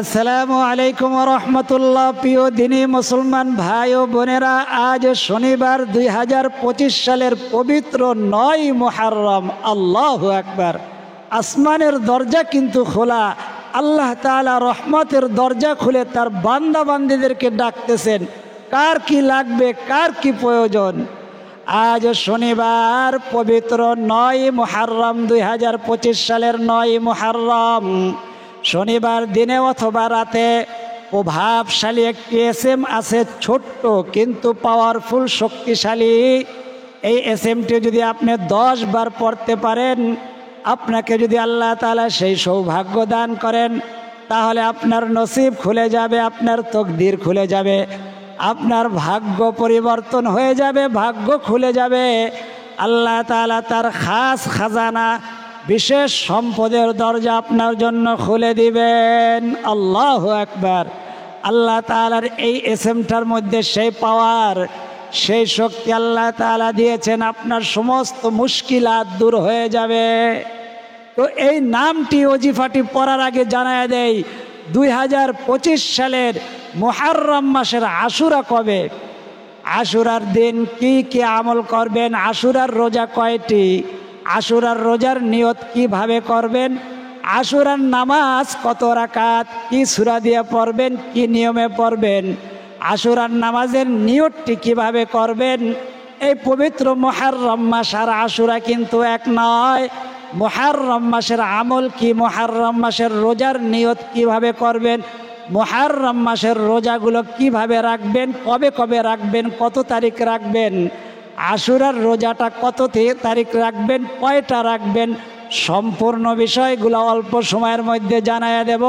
আসসালামু আলাইকুম রহমতুল্লাহ। প্রিয় দিনী মুসলমান ভাই ও বোনেরা, আজ শনিবার 2025 সালের পবিত্র 9 মুহররম। আল্লাহু আকবার। আসমানের দরজা কিন্তু খোলা। আল্লাহ তাআলা রহমতের দরজা খুলে তার বান্দা বান্দীদেরকে ডাকতেছেন। কার কি লাগবে, কার কি প্রয়োজন। আজ শনিবার পবিত্র 9 মুহররম, 2025 সালের 9 মুহররম। শনিবার দিনে অথবা রাতে প্রভাবশালী একটি এসএম আছে, ছোট্ট কিন্তু পাওয়ারফুল, শক্তিশালী। এই এসএমটি যদি আপনি 10 বার পড়তে পারেন, আপনাকে যদি আল্লাহ তাআলা সেই সৌভাগ্য দান করেন, তাহলে আপনার নসিব খুলে যাবে, আপনার তকদির খুলে যাবে, আপনার ভাগ্য পরিবর্তন হয়ে যাবে, ভাগ্য খুলে যাবে। আল্লাহ তাআলা তার খাস খাজানা, বিশেষ সম্পদের দরজা আপনার জন্য খুলে দিবেন। আল্লাহু আকবার। আল্লাহ তাআলার এই এসএমটার মধ্যে সেই পাওয়ার, সেই শক্তি আল্লাহ তাআলা দিয়েছেন, আপনার সমস্ত মুশকিলাত দূর হয়ে যাবে। তো এই নামটি, ওজিফাটি পড়ার আগে জানায় দেই 2025 সালের মুহররম মাসের আশুরা কবে, আশুরার দিন কি কি আমল করবেন, আশুরার রোজা কয়টি, আশুরার রোজার নিয়ত কিভাবে করবেন, আশুরার নামাজ কত রাকাত, কি সূরা দিয়ে পড়বেন, কি নিয়মে পড়বেন, আশুরার নামাজের নিয়তটি কিভাবে করবেন। এই পবিত্র মুহররম মাস আর আশুরা কিন্তু এক নয়। মুহররম মাসের আমল কি, মুহররম মাসের রোজার নিয়ত কিভাবে করবেন, মুহররম মাসের রোজাগুলো কিভাবে রাখবেন, কবে কবে রাখবেন, কত তারিখ রাখবেন, আশুরার রোজাটা কত তারিখ রাখবেন, কয়টা রাখবেন, সম্পূর্ণ বিষয়গুলো অল্প সময়ের মধ্যে জানাইয়া দেব।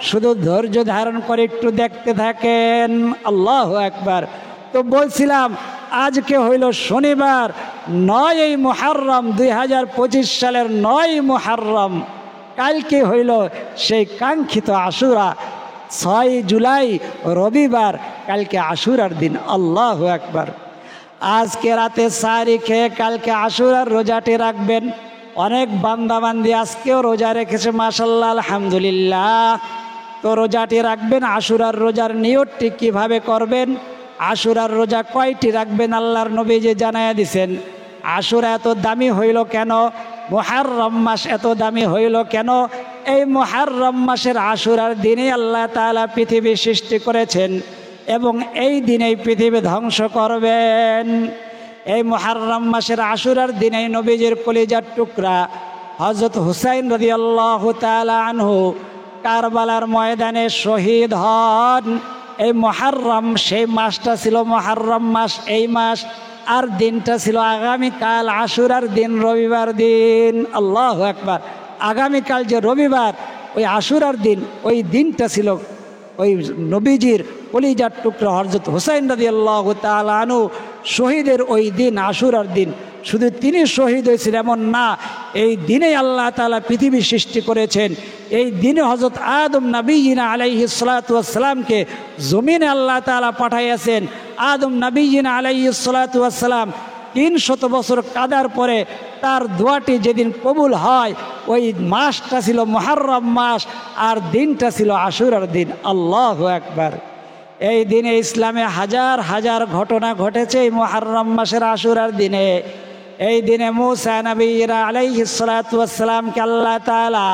শুধু ধৈর্য ধারণ করে একটু দেখতে থাকেন। আল্লাহু আকবার। তো বলছিলাম, আজকে হইল শনিবার 9 মুহররম, 2025 সালের 9 মুহররম। কালকে হইল সেই কাঙ্ক্ষিত আশুরা, 6 জুলাই রবিবার, কালকে আশুরার দিন। আল্লাহু আকবার। আজকে রাতে সাহরি খেয়ে কালকে আশুরার রোজাটি রাখবেন। অনেক বান্দাবান্দি আজকেও রোজা রেখেছে, মাশাআল্লাহ, আলহামদুলিল্লাহ। তো রোজাটি রাখবেন। আশুরার রোজার নিয়তটি কিভাবে করবেন, আশুরার রোজা কয়টি রাখবেন, আল্লাহর নবী যে জানায়া দিছেন। আশুরা এত দামি হইল কেন, মুহররম মাস এত দামি হইল কেন? এই মুহররম মাসের আশুরার দিনে আল্লাহ তাআলা পৃথিবী সৃষ্টি করেছেন এবং এই দিনেই পৃথিবী ধ্বংস করবেন। এই মুহররম মাসের আশুরার দিনেই নবীজির কলিজার টুকরা হযরত হুসাইন রাদিয়াল্লাহু তাআলা আনহু কারবালার ময়দানে শহীদ হন। এই মুহররম, সেই মাসটা ছিল মুহররম মাস, এই মাস। আর দিনটা ছিল আগামীকাল আশুরার দিন, রবিবার দিন। আল্লাহু আকবার। আগামীকাল যে রবিবার, ওই আশুরার দিন, ওই দিনটা ছিল ওই নবীজির কলিজার টুকরা হযরত হুসাইন রাদিয়াল্লাহু তাআলা আনহু শহীদের ওই দিন, আশুরার দিন। শুধু তিনি শহীদ হয়েছেন এমন না, এই দিনেই আল্লাহ তাআলা পৃথিবী সৃষ্টি করেছেন। এই দিনে হযরত আদম নবীনা আলাইহিস সালাতু ওয়াস সালামকে জমিনে আল্লাহ তাআলা পাঠাইয়াছেন। আদম নবীনা আলাইহিস সালাতু ওয়াস সালাম 300 বছর কাদার পরে তার দোয়াটি যেদিন কবুল হয়, ওই মাসটা ছিল মুহররম মাস আর দিনটা ছিল আশুরার দিন। আল্লাহু আকবার। এই দিনে ইসলামে হাজার হাজার ঘটনা ঘটেছে এই মুহররম মাসের আশুরার দিনে। এই দিনে মূসা নবী আলাইহিস সালাতু ওয়াস সালামকে আল্লাহ তাআলা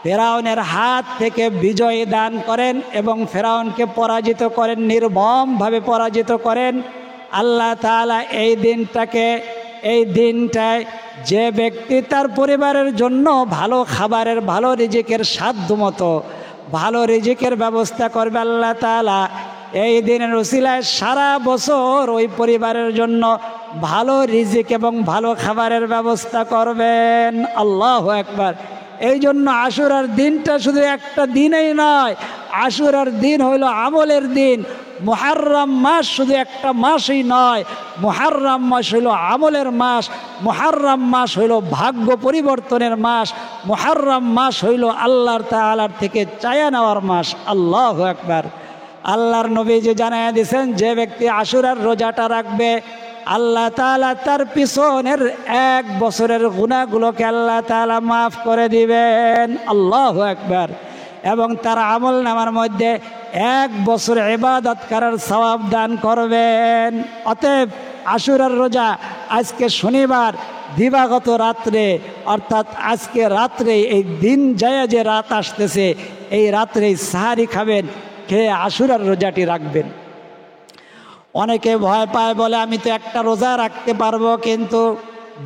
ফেরাউনের হাত থেকে বিজয় দান করেন এবং ফেরাউনকে পরাজিত করেন, নির্মমভাবে পরাজিত করেন। আল্লাহ তাআলা এই দিনটায় যে ব্যক্তি তার পরিবারের জন্য ভালো খাবারের, ভালো রিজিকের সাধ্যমতো ভালো রিজিকের ব্যবস্থা করবে, আল্লাহ তাআলা এই দিনের উসিলায় সারা বছর ওই পরিবারের জন্য ভালো রিজিক এবং ভালো খাবারের ব্যবস্থা করবেন। আল্লাহু আকবার। এই জন্য আশুরার দিনটা শুধু একটা দিনই নয়, আশুরার দিন হইল আমলের দিন। মুহররম মাস শুধু একটা মাসই নয়, মুহররম মাস হইল আমলের মাস, মুহররম মাস হইল ভাগ্য পরিবর্তনের মাস, মুহররম মাস হইল আল্লাহর তাআলার থেকে চায়া নেওয়ার মাস। আল্লাহু আকবার। আল্লাহর নবী যে জানায়া দিয়েছেন, যে ব্যক্তি আশুরার রোজাটা রাখবে, আল্লাহ তাআলা তার পিছনের 1 বছরের গুনাহগুলোকে আল্লাহ তাআলা মাফ করে দিবেন। আল্লাহু আকবার। এবং তার আমল নামার মধ্যে 1 বছর ইবাদত করার সওয়াব দান করবেন। অতএব আশুরার রোজা আজকে শনিবার দিবাগত রাত্রে, অর্থাৎ আজকে রাত্রে, এই দিন যায় যে রাত আসতেছে, এই রাত্রেই সাহারি খাবেন, খেয়ে আশুরার রোজাটি রাখবেন। অনেকে ভয় পায়, বলে আমি তো একটা রোজা রাখতে পারবো কিন্তু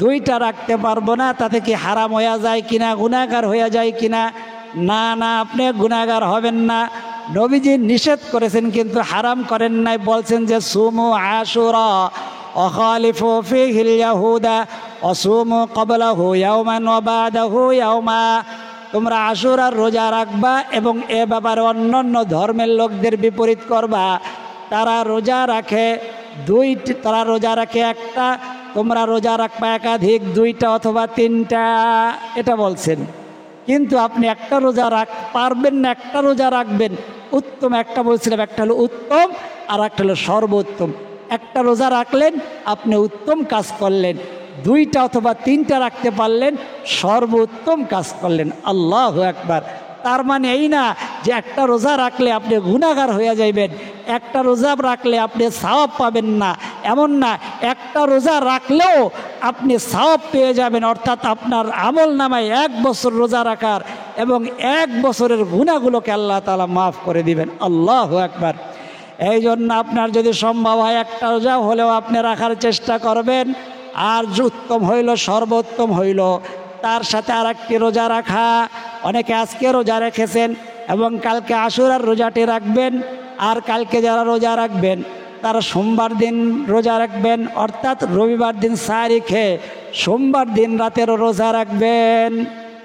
2টা রাখতে পারবো না, তাতে কি হারাম হয়ে যায় কিনা, গুনাহগার হয়ে যায় কিনা। না না, আপনি গুনাহগার হবেন না। নবীজি নিষেধ করেছেন কিন্তু হারাম করেন নাই। বলছেন যে সুমু আশুরা অখালিফু ফিহিল ইয়াহুদা অসুমু ক্বাবলাহু ইয়াওমান ওয়া বাদাহু ইয়াওমা। তোমরা আশুরার রোজা রাখবা এবং এ ব্যাপারে অন্যান্য ধর্মের লোকদের বিপরীত করবা। তারা রোজা রাখে একটা, তোমরা রোজা রাখবা একাধিক, 2টা অথবা 3টা, এটা বলছেন। কিন্তু আপনি একটা রোজা পারবেন না, একটা রোজা রাখবেন উত্তম। একটা বলছিলাম, একটা হলো উত্তম আর একটা হলো সর্বোত্তম। একটা রোজা রাখলেন, আপনি উত্তম কাজ করলেন। 2টা অথবা 3টা রাখতে পারলেন, সর্বোত্তম কাজ করলেন। আল্লাহু আকবার। তার মানে এই না যে একটা রোজা রাখলে আপনি গুনাহগার হয়ে যাইবেন, একটা রোজা রাখলে আপনি সওয়াব পাবেন না, এমন না। একটা রোজা রাখলেও আপনি সওয়াব পেয়ে যাবেন, অর্থাৎ আপনার আমল নামায় 1 বছর রোজা রাখার এবং 1 বছরের গুনাহগুলোকে আল্লাহ তাআলা মাফ করে দিবেন। আল্লাহু আকবার। এই জন্য আপনার যদি সম্ভব হয় একটা রোজা হলেও আপনি রাখার চেষ্টা করবেন। আর উত্তম হইল, সর্বোত্তম হইল তার সাথে আর একটি রোজা রাখা। অনেকে আজকে রোজা রেখেছেন এবং কালকে আশুরার রোজাটি রাখবেন। আর কালকে যারা রোজা রাখবেন তারা সোমবার দিন রোজা রাখবেন, অর্থাৎ রবিবার দিন সাহারি খেয়ে সোমবার দিন রাতেরও রোজা রাখবেন।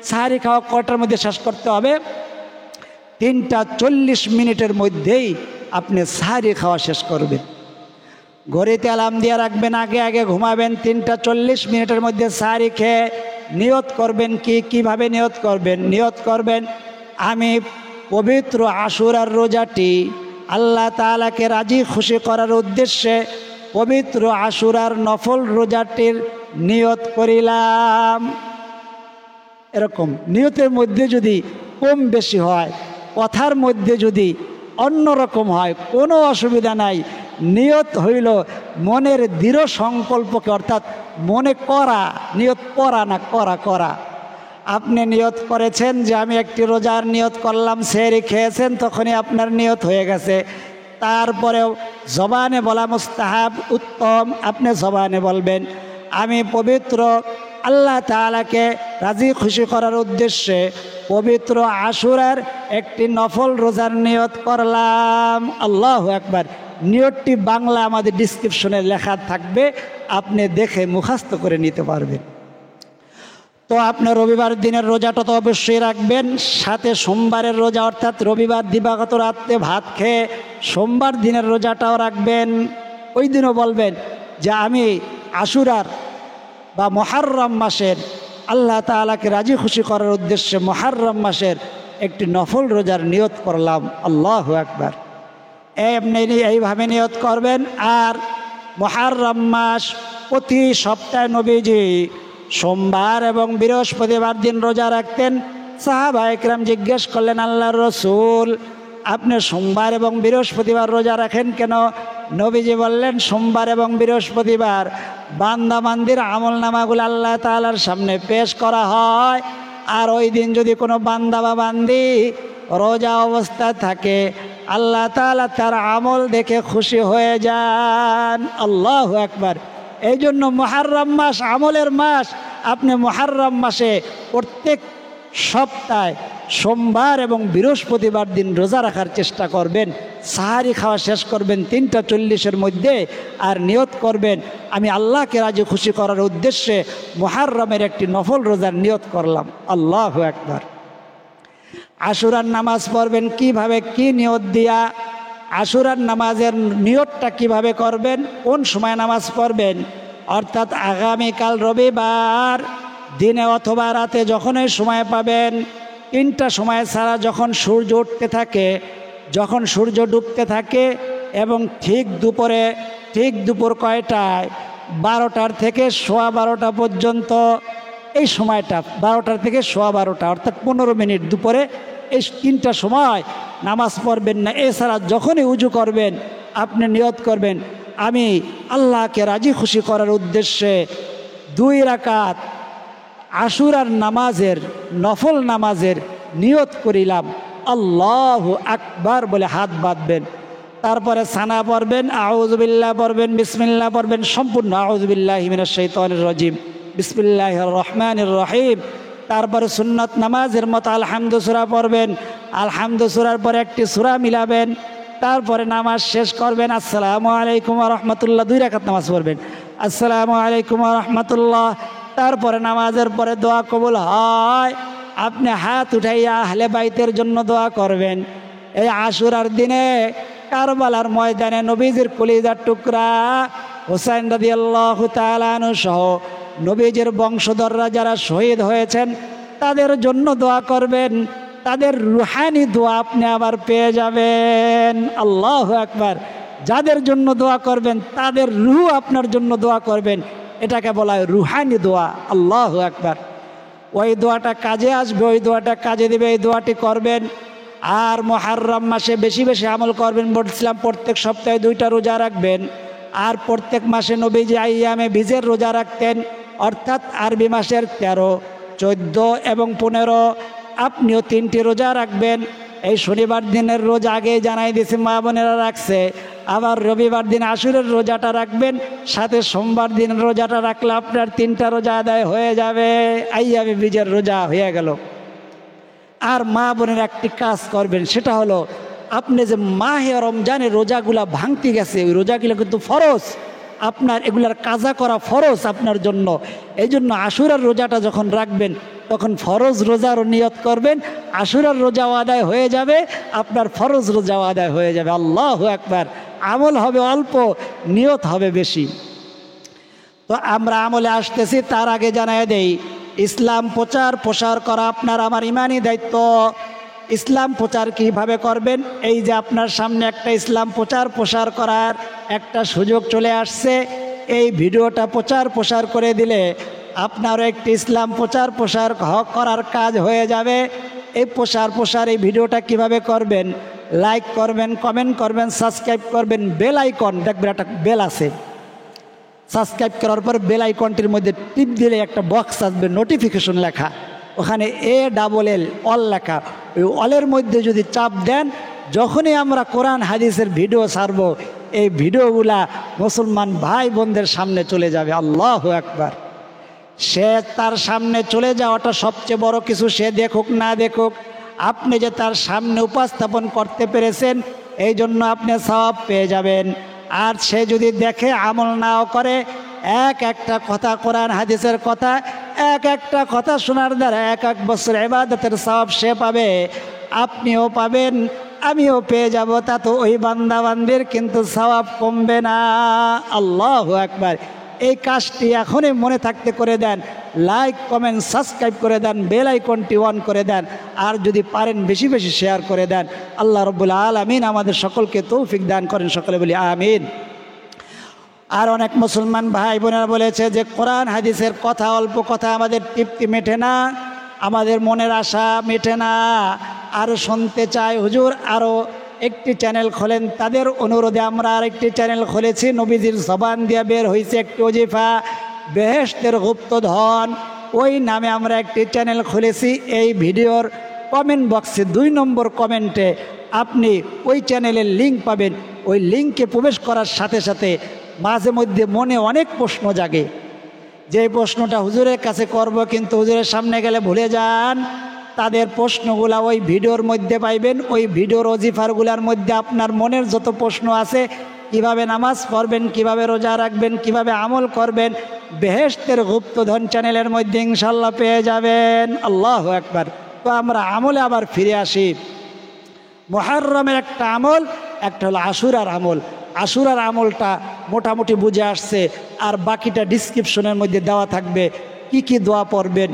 সাহারি খাওয়া কয়টার মধ্যে শেষ করতে হবে? 3:40 মিনিটের মধ্যেই আপনি সাহারি খাওয়া শেষ করবেন। ঘড়িতে অ্যালার্ম দিয়ে রাখবেন, আগে আগে ঘুমাবেন। 3:40 মিনিটের মধ্যে সাহারি খেয়ে নিয়ত করবেন। কিভাবে নিয়ত করবেন? নিয়ত করবেন, আমি পবিত্র আশুরার রোজাটি আল্লাহ তাআলাকে রাজি খুশি করার উদ্দেশ্যে পবিত্র আশুরার নফল রোজাটির নিয়ত করিলাম। এরকম নিয়তের মধ্যে যদি কম বেশি হয়, কথার মধ্যে যদি অন্যরকম হয়, কোনো অসুবিধা নাই। নিয়ত হইল মনের দৃঢ় সংকল্পকে, অর্থাৎ মনে করা, নিয়ত করা না, করা। আপনি নিয়ত করেছেন যে আমি একটি রোজার নিয়ত করলাম, সেহরি খেয়েছেন, তখনই আপনার নিয়ত হয়ে গেছে। তারপরেও জবানে বলা মুস্তাহাব, উত্তম। আপনি জবানে বলবেন, আমি পবিত্র আল্লাহ তাআলাকে রাজি খুশি করার উদ্দেশ্যে পবিত্র আশুরার একটি নফল রোজার নিয়ত করলাম। আল্লাহু আকবার। নিয়তটি বাংলা আমাদের ডিসক্রিপশনে লেখা থাকবে, আপনি দেখে মুখস্থ করে নিতে পারবেন। তো আপনি রবিবার দিনের রোজাটা তো অবশ্যই রাখবেন, সাথে সোমবারের রোজা, অর্থাৎ রবিবার দিবাগত রাত্রে ভাত খেয়ে সোমবার দিনের রোজাটাও রাখবেন। ওই দিনও বলবেন যে আমি আশুরার বা মুহররম মাসের আল্লাহ তাআলাকে রাজি খুশি করার উদ্দেশ্যে মুহররম মাসের একটি নফল রোজার নিয়ত করলাম। আল্লাহু আকবার। এইভাবে নিয়ত করবেন। আর মুহররম মাস প্রতি সপ্তাহে নবীজি সোমবার এবং বৃহস্পতিবার দিন রোজা রাখতেন। সাহাবায়ে কেরাম জিজ্ঞেস করলেন, আল্লাহর রাসূল, আপনি সোমবার এবং বৃহস্পতিবার রোজা রাখেন কেন? নবীজি বললেন, সোমবার এবং বৃহস্পতিবার বান্দা বান্দির আমল নামাগুলো আল্লাহ তাআলার সামনে পেশ করা হয়। আর ওই দিন যদি কোনো বান্দা বা বান্দি রোজা অবস্থায় থাকে, আল্লাহ তাআলা তার আমল দেখে খুশি হয়ে যান। আল্লাহু আকবার। এই জন্য মুহররম মাস আমলের মাস। আপনি মুহররম মাসে প্রত্যেক সপ্তাহে সোমবার এবং বৃহস্পতিবার দিন রোজা রাখার চেষ্টা করবেন। সাহারি খাওয়া শেষ করবেন 3:40 মধ্যে। আর নিয়ত করবেন, আমি আল্লাহকে রাজি খুশি করার উদ্দেশ্যে মুহররমের একটি নফল রোজার নিয়ত করলাম। আল্লাহু আকবার। আশুরার নামাজ পড়বেন কিভাবে, কি নিয়ত দিয়া? আশুরার নামাজের নিয়তটা কিভাবে করবেন, কোন সময় নামাজ পড়বেন? অর্থাৎ আগামীকাল রবিবার দিনে অথবা রাতে যখনই সময় পাবেন, 3টা সময় ছাড়া, যখন সূর্য উঠতে থাকে, যখন সূর্য ডুবতে থাকে এবং ঠিক দুপুর কয়টায়? 12টার থেকে 12:15 পর্যন্ত। এই সময়টা 12টার থেকে 12:15, অর্থাৎ 15 মিনিট দুপুরে এই 3টা সময় নামাজ পড়বেন না। এছাড়া যখনই উজু করবেন আপনি নিয়ত করবেন আমি আল্লাহকে রাজি খুশি করার উদ্দেশ্যে 2 রাকাত আশুরার নামাজের নফল নামাজের নিয়ত করিলাম, আল্লাহু আকবার বলে হাত বাঁধবেন। তারপরে সানা পড়বেন, আউযুবিল্লাহ পড়বেন, বিসমিল্লাহ পড়বেন, সম্পূর্ণ আউযুবিল্লাহি মিনাশ শাইতানির রাজিম, বিসমিল্লাহির রহমানির রহিম। তারপরে সুন্নত নামাজের মতো আলহামদু সূরা পড়বেন, আলহামদু সূরার পরে একটি সূরা মিলাবেন। তারপরে নামাজ শেষ করবেন, আসসালামু আলাইকুম ওয়া রাহমাতুল্লাহ, 2 রাকাত নামাজ পড়বেন, আসসালামু আলাইকুম ওয়া রাহমাতুল্লাহ। তারপরে নামাজের পরে দোয়া কবুল হয়, আপনি হাত উঠাইয়া আহলে বাইতের জন্য দোয়া করবেন। এই আশুরার দিনে কারবালার ময়দানে নবীজির কলিজার টুকরা হুসাইন রাদিয়াল্লাহু তাআলা আনহু সহ নবীজির বংশধররা যারা শহীদ হয়েছেন তাদের জন্য দোয়া করবেন, তাদের রুহানি দোয়া আপনি আবার পেয়ে যাবেন। আল্লাহু আকবার। যাদের জন্য দোয়া করবেন তাদের রূহ আপনার জন্য দোয়া করবেন, এটাকে বলা হয় রুহানি দোয়া। আল্লাহু আকবার। ওই দোয়াটা কাজে আসবে, ওই দোয়াটা কাজে দেবে, এই দোয়াটি করবেন। আর মুহররম মাসে বেশি বেশি আমল করবেন। বলছিলাম প্রত্যেক সপ্তাহে 2টা রোজা রাখবেন। আর প্রত্যেক মাসে নবীজি আইয়ামে বীজের রোজা রাখতেন, অর্থাৎ আরবি মাসের 13, 14 এবং 15। আপনিও 3টি রোজা রাখবেন। এই শনিবার দিনের রোজা আগে জানাই দিয়েছি, মা বোনেরা রাখছে। আবার রবিবার দিন আশুরের রোজাটা রাখবেন, সাথে সোমবার দিন রোজাটা রাখলে আপনার 3টা রোজা আদায় হয়ে যাবে। আইয়ামে বীজের রোজা হয়ে গেল। আর মা বোনের একটি কাজ করবেন, সেটা হলো আপনি যে মাহে রমজানের রোজাগুলা ভাঙতে গেছে, ওই রোজাগুলো কিন্তু ফরজ, আপনার এগুলার কাজা করা ফরজ আপনার জন্য। এই জন্য আশুরার রোজাটা যখন রাখবেন তখন ফরজ রোজারও নিয়ত করবেন, আশুরার রোজাও আদায় হয়ে যাবে, আপনার ফরজ রোজাও আদায় হয়ে যাবে। আল্লাহু আকবার। আমল হবে অল্প, নিয়ত হবে বেশি। তো আমরা আমলে আসতেছি, তার আগে জানাই দেই ইসলাম প্রচার প্রসার করা আপনার আমার ইমানি দায়িত্ব। ইসলাম প্রচার কিভাবে করবেন? এই যে আপনার সামনে একটা ইসলাম প্রচার প্রসার করার একটা সুযোগ চলে আসছে, এই ভিডিওটা প্রচার প্রসার করে দিলে আপনারও একটি ইসলাম প্রচার প্রসার করার কাজ হয়ে যাবে। এই প্রসার এই ভিডিওটা কিভাবে করবেন? লাইক করবেন, কমেন্ট করবেন, সাবস্ক্রাইব করবেন, বেল আইকন দেখবেন একটা বেল আছে, সাবস্ক্রাইব করার পর বেল আইকনটির মধ্যে টিপ দিলে একটা বক্স আসবে নোটিফিকেশন লেখা, ওখানে ALL অল লেখা, ওই অলের মধ্যে যদি চাপ দেন, যখনই আমরা কোরআন হাদিসের ভিডিও ছাড়বো এই ভিডিওগুলা মুসলমান ভাই বোনদের সামনে চলে যাবে। আল্লাহু আকবার। সে তার সামনে চলে যাওয়াটা সবচেয়ে বড় কিছু, সে দেখুক না দেখুক, আপনি যে তার সামনে উপস্থাপন করতে পেরেছেন এই জন্য আপনি সওয়াব পেয়ে যাবেন। আর সে যদি দেখে আমল নাও করে, একটা কথা কোরআন হাদিসের কথা, একটা কথা শোনার দ্বারা 1 বছর ইবাদতের সওয়াব সে পাবে, আপনিও পাবেন, আমিও পেয়ে যাব। তা তো ওই বান্দা বান্দির কিন্তু সওয়াব কমবে না। আল্লাহু আকবার। এই কাজটি এখনই মনে থাকতে করে দেন, লাইক কমেন্ট সাবস্ক্রাইব করে দেন, বেল আইকনটি অন করে দেন, আর যদি পারেন বেশি বেশি শেয়ার করে দেন। আল্লাহ রাব্বুল আলামিন আমাদের সকলকে তৌফিক দান করেন, সকলে বলি আমিন। আর অনেক মুসলমান ভাই বোনেরা বলেছে যে কোরআন হাদিসের কথা, অল্প কথা আমাদের তৃপ্তি মেটে না, আমাদের মনের আশা মেটে না, আরও শুনতে চায় হুজুর আরও একটি চ্যানেল খোলেন। তাদের অনুরোধে আমরা আরেকটি চ্যানেল খুলেছি, নবীজির জবান দিয়ে বের হয়েছে একটি ওজিফা, বেহেশতের গুপ্তধন, ওই নামে আমরা একটি চ্যানেল খুলেছি। এই ভিডিওর কমেন্ট বক্সে 2 নম্বর কমেন্টে আপনি ওই চ্যানেলের লিঙ্ক পাবেন। ওই লিঙ্কে প্রবেশ করার সাথে সাথে মাঝে মধ্যে মনে অনেক প্রশ্ন জাগে, যে প্রশ্নটা হুজুরের কাছে করব কিন্তু হুজুরের সামনে গেলে ভুলে যান, তাদের প্রশ্নগুলা ওই ভিডিওর মধ্যে পাইবেন। ওই ভিডিওর ওজিফারগুলার মধ্যে আপনার মনের যত প্রশ্ন আছে, কিভাবে নামাজ পড়বেন, কিভাবে রোজা রাখবেন, কিভাবে আমল করবেন, বেহেশতের গুপ্তধন চ্যানেলের মধ্যে ইনশাল্লাহ পেয়ে যাবেন। আল্লাহু আকবার। তো আমরা আমলে আবার ফিরে আসি। মুহররমের একটা আমল, একটা হলো আশুরার আমল। আশুরার আমলটা মোটামুটি বুঝে আসছে, আর বাকিটা ডিসক্রিপশনের মধ্যে দেওয়া থাকবে। কি কি দোয়া পড়বেন,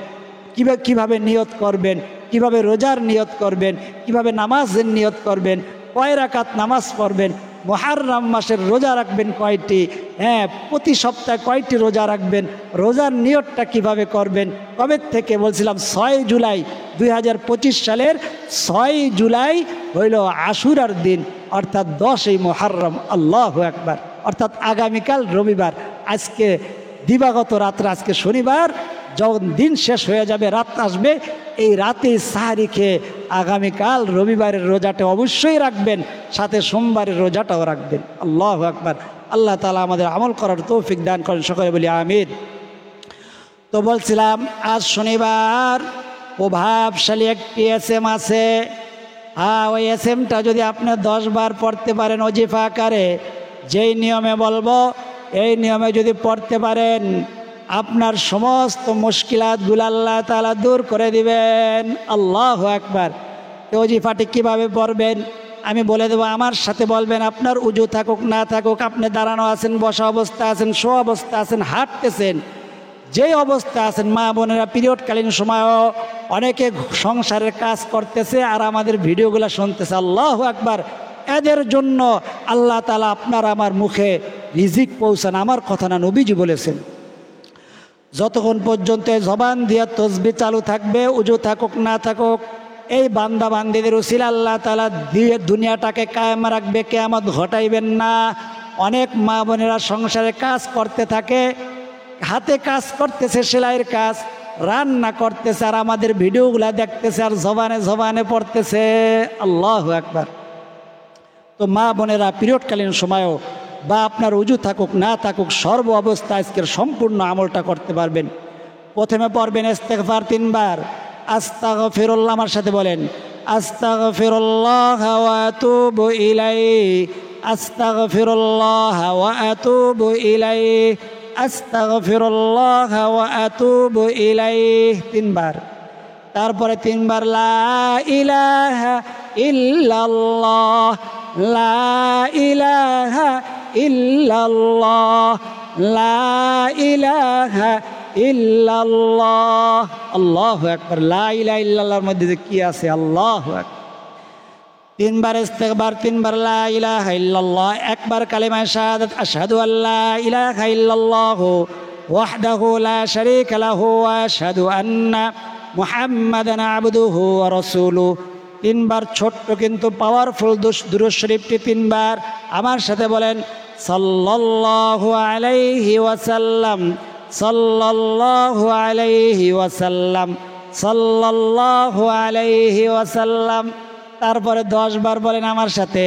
কিভাবে নিয়ত করবেন, কিভাবে রোজার নিয়ত করবেন, কিভাবে নামাজের নিয়ত করবেন, কয় রাকাত নামাজ পড়বেন, মুহররম মাসের রোজা রাখবেন কয়টি, হ্যাঁ প্রতি সপ্তাহে কয়টি রোজা রাখবেন, রোজার নিয়তটা কিভাবে করবেন, কবে থেকে বলছিলাম 6 জুলাই 2025 সালের 6 জুলাই হইল আশুরার দিন, অর্থাৎ 10ই মুহররম। আল্লাহু আকবার। অর্থাৎ আগামীকাল রবিবার, আজকে দিবাগত রাত্রে, আজকে শনিবার, যখন দিন শেষ হয়ে যাবে রাত আসবে, এই রাতে সাহারি খেয়ে আগামীকাল রবিবারের রোজাটা অবশ্যই রাখবেন, সাথে সোমবারের রোজাটাও রাখবেন। আল্লাহু আকবার। আল্লাহ তাআলা আমাদের আমল করার তৌফিক দান করেন, সকলে বলি আমিন। তো বলছিলাম আজ শনিবার প্রভাবশালী একটি এসএম আছে, হ্যাঁ ওই এসএমটা যদি আপনি 10 বার পড়তে পারেন ওজিফা আকারে, যেই নিয়মে বলবো এই নিয়মে যদি পড়তে পারেন, আপনার সমস্ত মুশকিলাতগুলো আল্লাহ তাআলা দূর করে দিবেন। আল্লাহু আকবার। তো ওজিফাটি কীভাবে পড়বেন আমি বলে দেবো, আমার সাথে বলবেন। আপনার উজু থাকুক না থাকুক, আপনি দাঁড়ানো আছেন, বসা অবস্থা আছেন, শো অবস্থা আছেন, হাঁটতেছেন, যেই অবস্থা আছেন, মা বোনেরা পিরিয়ডকালীন সময়ও অনেকে সংসারের কাজ করতেছে আর আমাদের ভিডিওগুলো শুনতেছে। আল্লাহু আকবার। এদের জন্য আল্লাহ তাআলা আপনার আমার মুখে রিজিক পৌঁছান, আমার কথা না, নবীজি বলেছেন। যতক্ষণ পর্যন্ত জবান দিয়ে তসবিহ চালু থাকবে, উজু থাকুক না থাকুক, এই বান্দা বান্দিদের উসিলা আল্লাহ তাআলা দিয়ে দুনিয়াটাকে কায়েম রাখবে, কিয়ামত ঘটাইবেন না। অনেক মা বোনেরা সংসারে কাজ করতে থাকে, হাতে কাজ করতেছে, সেলাইয়ের কাজ, রান্না করতেছে, আর আমাদের ভিডিওগুলা দেখতেছে আর জবানে জবানে পড়তেছে। আল্লাহু আকবার। তো মা বোনেরা পিরিয়ডকালীন সময়ও বা আপনার উজু থাকুক না থাকুক, সর্ব অবস্থা আজকের সম্পূর্ণ আমলটা করতে পারবেন। প্রথমে পড়বেন ইস্তেগফার 3 বার। আস্তাগফিরুল্লাহ, আমার সাথে বলেন, আস্তাগফিরুল্লাহ ওয়া আতুবু ইলাইহি, আস্তাগফিরুল্লাহ ওয়া আতুবু ইলাইহি, আস্তাগফিরুল্লাহ ওয়া আতুবু ইলাইহি 3 বার। তারপরে 3 বার লা ইলাহা ইল্লাল্লাহ, লা ইলাহা ইল্লাল্লাহ, লা ইলাহা ইল্লাল্লাহ। আল্লাহু আকবার। লা ইলাহা ইল্লাল্লাহর মধ্যে যে কি আছে, আল্লাহু আকবার। 3 বার ইস্তেগফার, 3 বার লা ইলাহা ইল্লাল্লাহ, 1 বার কালিমা শাহাদাত, আশহাদু আল্লা ইলাহা ইল্লাল্লাহ ওয়াহদাহু লা শারীকা লাহু ওয়া আশহাদু আন্না মুহাম্মাদান আবদুহু ওয়া রাসূলুহু। 3 বার ছোট্ট কিন্তু পাওয়ারফুল দুরূদ শরীফটি 3 বার আমার সাথে বলেন, সাল্লাল্লাহু আলাইহি ওয়াসাল্লাম, সাল্লাল্লাহু আলাইহি ওয়াসাল্লাম, সাল্লাল্লাহু আলাইহি ওয়াসাল্লাম। তারপরে 10 বার বলেন আমার সাথে,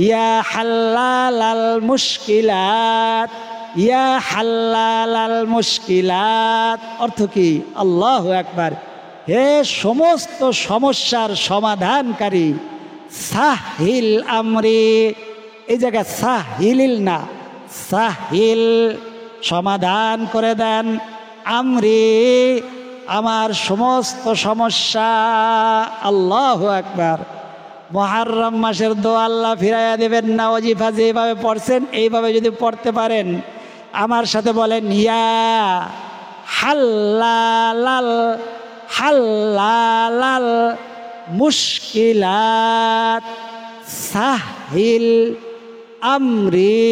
ইয়া হাল্লালাল মুশকিলাত, ইয়া হাল্লালাল মুশকিলাত। অর্থ কি? আল্লাহু আকবার। হে সমস্ত সমস্যার সমাধানকারী, সাহিল আমরি, এই জায়গায় সাহিল না, সাহিল, সমাধান করে দেন, আমরি, আমার সমস্ত সমস্যা। আল্লাহু আকবার। মুহররম মাসের দোয়া আল্লাহ ফিরাইয়া দেবেন না। ওজিফা যেভাবে পড়ছেন এইভাবে যদি পড়তে পারেন, আমার সাথে বলেন, ইয়া হাল্লালাল, হাল্লালাল মুশকিলাত, সাহিল আমরি।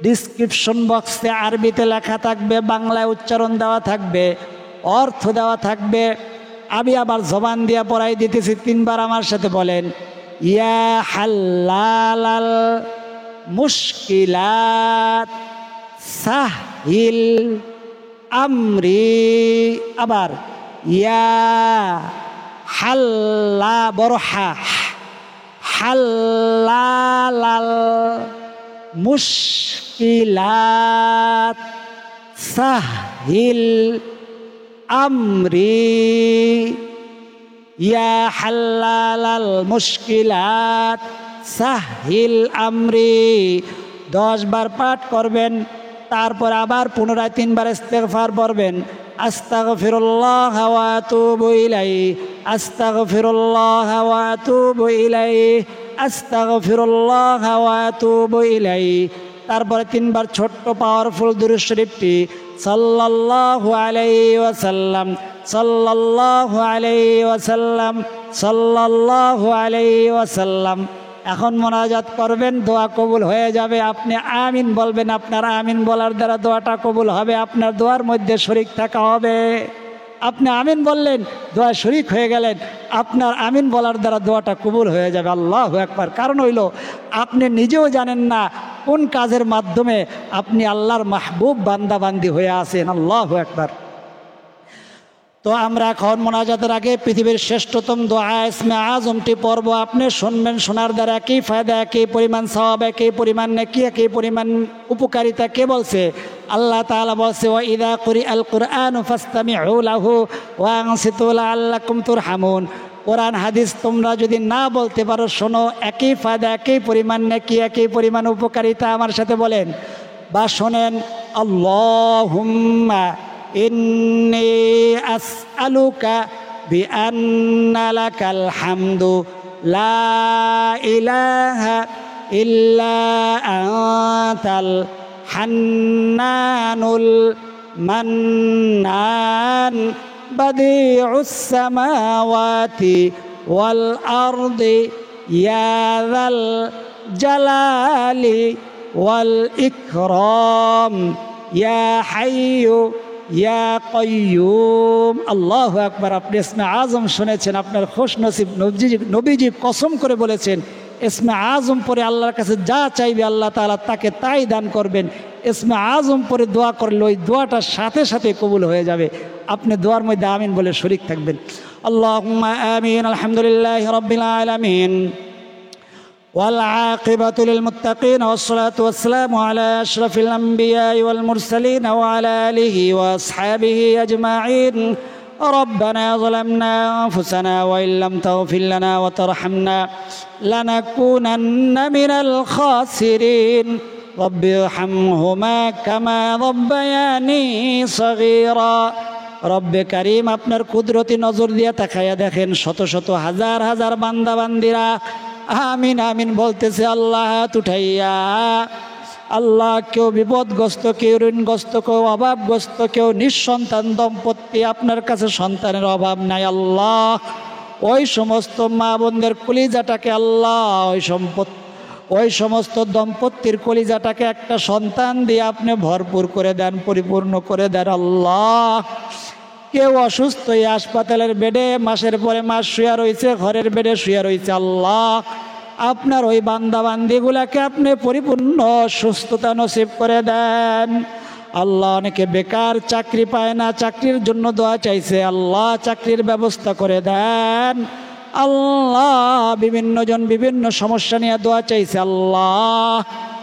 ডিসক্রিপশন বক্সে আরবিতে লেখা থাকবে, বাংলায় উচ্চারণ দেওয়া থাকবে, অর্থ দেওয়া থাকবে। আমি আবার জবান দিয়া পড়াই দিতেছি। 3 বার আমার সাথে বলেন, ইয়া হাল্লালাল মুশকিলাত, সাহিল আমরি। আবার ইয়া হাল্লা, বড় হা, হাল্লালাল মুশকিলাত, সাহিল আমরি, ইয়া হাল্লালাল মুশকিলাত, সাহিল আমরি। 10 বার পাঠ করবেন। তারপর আবার পুনরায় 3 বার ইস্তেগফার পড়বেন, আস্তাগফিরুল্লাহ ওয়া আতুবু ইলাইহি, আস্তাগফিরুল্লাহ ওয়া আতুবু ইলাইহি, আস্তাগফিরুল্লাহ ওয়া আতুবু ইলাইহি। তারপরে 3 বার ছোট্ট পাওয়ারফুল দুরূদ শরীফটি, সাল্লাল্লাহু আলাইহি ওয়াসাল্লাম, সাল্লাল্লাহু আলাইহি ওয়াসাল্লাম, সাল্লাল্লাহু আলাইহি ওয়াসাল্লাম। এখন মোনাজাত করবেন, দোয়া কবুল হয়ে যাবে। আপনি আমিন বলবেন, আপনার আমিন বলার দ্বারা দোয়াটা কবুল হবে, আপনার দোয়ার মধ্যে শরীক থাকা হবে। আপনি আমিন বললেন, দোয়া শরীক হয়ে গেলেন, আপনার আমিন বলার দ্বারা দোয়াটা কবুল হয়ে যাবে। আল্লাহু আকবার। কারণ হইল আপনি নিজেও জানেন না কোন কাজের মাধ্যমে আপনি আল্লাহর মাহবুব বান্দাবান্দি হয়ে আছেন। আল্লাহু আকবার। তো আমরা এখন মোনাজাতের আগে পৃথিবীর শ্রেষ্ঠতম দোয়া ইসমে আজমটি পড়ব। আপনি শুনবেন, শোনার দ্বারা একই ফায়দা, একই পরিমাণ সওয়াব, একই পরিমাণ নেকি, একই পরিমাণ উপকারিতা। কে বলছে? আল্লাহ তাআলা বলছে, ওয়া ইযা কুরিআল কুরআনু ফাসতামিউ লাহু ওয়া আনসিতু লাআল্লাকুম তুরহামুন। কোরআন হাদিস তোমরা যদি না বলতে পারো, শোনো, একই ফায়দা, একই পরিমাণ নেকি, একই পরিমাণ উপকারিতা। আমার সাথে বলেন বা শোনেন, আল্লাহুম্মা ইন্নী আসআলুকা বিআন্না লাকাল হামদু লা ইলাহা ইল্লা আনতাল হান্নানুল মান্নান বাদিউস সামাওয়াতি ওয়াল আরদি ইয়া যাল জালালি ওয়াল ইকরাম ইয়া হাইয়্যু ইয়া কাইয়্যুম। আল্লাহু আকবার। আপনি ইসমে আজম শুনেছেন, আপনার খুশ নসিব। নবীজি কসম করে বলেছেন, ইসমে আজম পরে আল্লাহর কাছে যা চাইবে আল্লাহ তাআলা তাকে তাই দান করবেন। ইসমে আজম পরে দোয়া করলে ওই দোয়াটার সাথে সাথে কবুল হয়ে যাবে। আপনি দোয়ার মধ্যে আমিন বলে শরীক থাকবেন। আল্লাহুম্মা আমিন। আলহামদুলিল্লাহি রাব্বিল আলামিন والعاقبة للمتقين والصلاة والسلام على أشرف الأنبياء والمرسلين وعلى آله وأصحابه أجمعين. ربنا ظلمنا أنفسنا وإن لم تغفر لنا وترحمنا لنكونن من الخاسرين. رب ارحمهما كما ربياني صغيرا. রব্বে কারিম, আপনার কুদরতি নজর দিয়ে তাকায়া দেখেন, শত শত হাজার হাজার বান্দা বান্দিরা আমিন আমিন বলতেছে আল্লাহ হাত উঠাইয়া। আল্লাহ, কেউ বিপদগ্রস্ত, কেউ ঋণগ্রস্ত, কেউ অভাবগ্রস্ত, কেউ নিঃসন্তান দম্পতি, আপনার কাছে সন্তানের অভাব নাই। আল্লাহ, ওই সমস্ত মা বোনদের কলিজাটাকে আল্লাহ, ওই সমস্ত দম্পতির কলিজাটাকে একটা সন্তান দিয়ে আপনি ভরপুর করে দেন, পরিপূর্ণ করে দেন। আল্লাহ, কেউ অসুস্থ, এই হাসপাতালের বেডে মাসের পরে মাস শুয়ে রয়েছে, ঘরের বেডে শুয়ে রয়েছে। আল্লাহ, আপনার ওই বান্দা বান্দিগুলাকে আপনি পরিপূর্ণ সুস্থতা নসিব করে দেন। আল্লাহ, অনেকে বেকার, চাকরি পায় না, চাকরির জন্য দোয়া চাইছে। আল্লাহ, চাকরির ব্যবস্থা করে দেন। আল্লাহ, বিভিন্ন জন বিভিন্ন সমস্যা নিয়ে দোয়া চাইছে। আল্লাহ,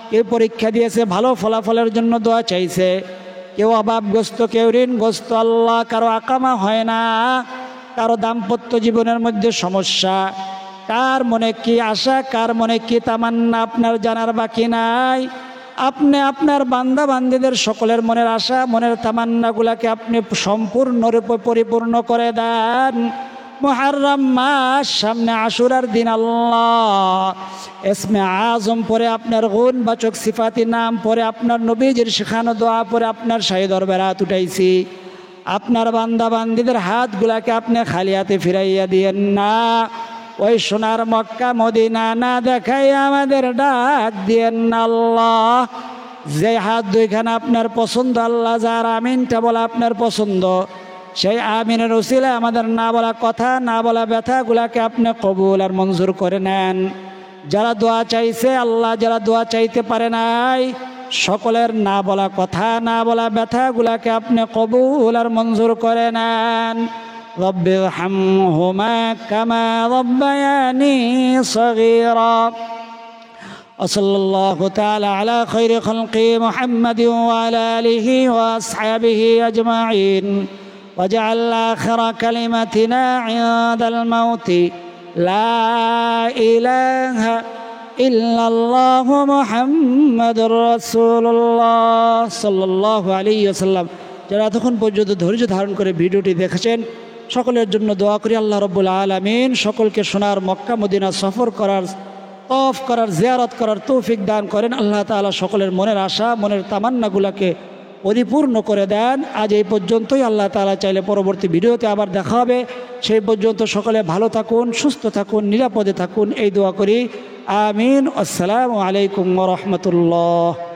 কেউ পরীক্ষা দিয়েছে, ভালো ফলাফলের জন্য দোয়া চাইছে। কেউ অভাবগ্রস্ত, কেউ ঋণগ্রস্ত। আল্লাহ, কারো আকামা হয় না, কারো দাম্পত্য জীবনের মধ্যে সমস্যা, কার মনে কি আশা, কার মনে কি তামান্না আপনার জানার বাকি নাই। আপনি আপনার বান্দা বান্দিদের সকলের মনের আশা, মনের তামান্নাগুলাকে আপনি সম্পূর্ণরূপে পরিপূর্ণ করে দেন। মুহররম মাস সামনে, আশুরার দিন। আল্লাহ, ইসমে আজম পরে, আপনার গুণবাচক সিফাতি নাম পরে, আপনার নবীজির শেখানো দোয়া পরে আপনার শাহী দরবারে হাত উঠাইছি। আপনার বান্দা বান্দিদের হাতগুলাকে আপনি খালি হাতে ফিরাইয়া দিয়েন না। ওই সোনার মক্কা মদিনা না দেখাই আমাদের ডাক দিয়েন না। আল্লাহ, যে হাত দুইখানা আপনার পছন্দ, আল্লাহ, যার আমিনটা বলা আপনার পছন্দ, সেই আমিনের উসিলায় আমাদের না বলা কথা, না বলা ব্যথাগুলাকে আপনি কবুল আর মঞ্জুর করে নেন। যারা দোয়া চাইছে আল্লাহ, যারা দোয়া চাইতে পারে নাই, সকলের না বলা কথা, না বলা ব্যথাগুলাকে আপনি কবুল আর মঞ্জুর করে নেন। রব্বি রহমহুমা কামা রব্বায়ানি সগীরা। ওয়াসাল্লাল্লাহু তাআলা আলা খায়রি খালকি মুহাম্মাদিন ওয়া আলা আলিহি ওয়া আসহাবিহি আজমাইন। واجعل آخر كلمتنا عند الموت لا إله إلا الله محمد رسول الله صلى الله عليه وسلم। যারা এতক্ষণ পর্যন্ত ধৈর্য ধারণ করে ভিডিওটি দেখেছেন, সকলের জন্য দোয়া করি আল্লাহ রাব্বুল আলামিন সকলকে সোনার মক্কা মদিনা সফর করার, তওয়াফ করার, জিয়ারত করার তৌফিক দান করেন। আল্লাহ তাআলা সকলের মনের আশা, মনের তামান্নাগুলোকে পরিপূর্ণ করে দেন। আজ এই পর্যন্তই। আল্লাহ তাআলা চাইলে পরবর্তী ভিডিওতে আবার দেখা হবে। সেই পর্যন্ত সকলে ভালো থাকুন, সুস্থ থাকুন, নিরাপদে থাকুন, এই দোয়া করি। আমিন। আসসালামু আলাইকুম ওয়া রাহমাতুল্লাহ।